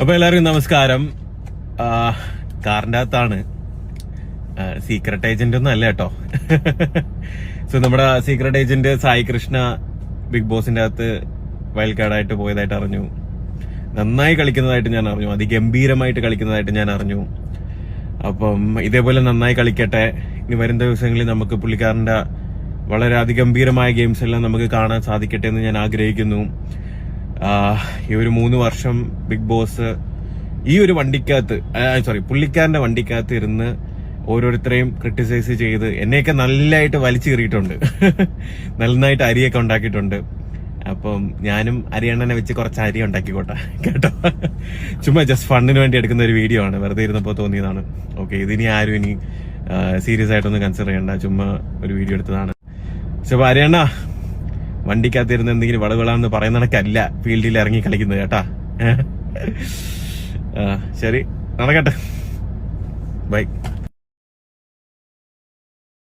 അപ്പൊ എല്ലാവർക്കും നമസ്കാരം. കാറിന്റെ അകത്താണ്. സീക്രട്ട് ഏജന്റ് ഒന്നും അല്ല കേട്ടോ. സോ നമ്മുടെ secret agent Sai Krishna big ബോസിന്റെ അകത്ത് വൈൽഡ് കാർഡായിട്ട് പോയതായിട്ട് അറിഞ്ഞു. നന്നായി കളിക്കുന്നതായിട്ട് ഞാൻ അറിഞ്ഞു. അതിഗംഭീരമായിട്ട് കളിക്കുന്നതായിട്ട് ഞാൻ അറിഞ്ഞു. അപ്പം ഇതേപോലെ നന്നായി കളിക്കട്ടെ. ഇനി വരും ദിവസങ്ങളിൽ നമുക്ക് പുള്ളിക്കാരന്റെ വളരെ അതിഗംഭീരമായ ഗെയിംസ് എല്ലാം നമുക്ക് കാണാൻ സാധിക്കട്ടെ എന്ന് ഞാൻ ആഗ്രഹിക്കുന്നു. ഈ ഒരു 3 വർഷം ബിഗ് ബോസ് ഈ ഒരു വണ്ടിക്കകത്ത് പുള്ളിക്കാരന്റെ വണ്ടിക്കകത്ത് ഇരുന്ന് ഓരോരുത്തരെയും ക്രിട്ടിസൈസ് ചെയ്ത് എന്നെയൊക്കെ നല്ലതായിട്ട് വലിച്ചു കയറിയിട്ടുണ്ട്. നന്നായിട്ട് അരിയൊക്കെ ഉണ്ടാക്കിയിട്ടുണ്ട്. അപ്പം ഞാനും അരിയണ്ണനെ വെച്ച് കുറച്ച് അരി ഉണ്ടാക്കിക്കോട്ടെ കേട്ടോ. ചുമ്മാ ജസ്റ്റ് ഫണ്ടിന് വേണ്ടി എടുക്കുന്ന ഒരു വീഡിയോ ആണ്. വെറുതെ ഇരുന്നപ്പോൾ തോന്നിയതാണ്. ഓക്കെ, ഇതിനി ആരും ഇനി സീരിയസ് ആയിട്ടൊന്നും കൺസിഡർ ചെയ്യണ്ട. ചുമ്മാ ഒരു വീഡിയോ എടുത്തതാണ്. പക്ഷെ അരിയണ്ണ വണ്ടിക്കകത്തിരുന്ന് എന്തെങ്കിലും വളവിളാന്ന് പറയുന്ന കണക്കല്ല ഫീൽഡിൽ ഇറങ്ങി കളിക്കുന്നത് കേട്ടാ. ശരി, നടക്കട്ടെ. ബൈ.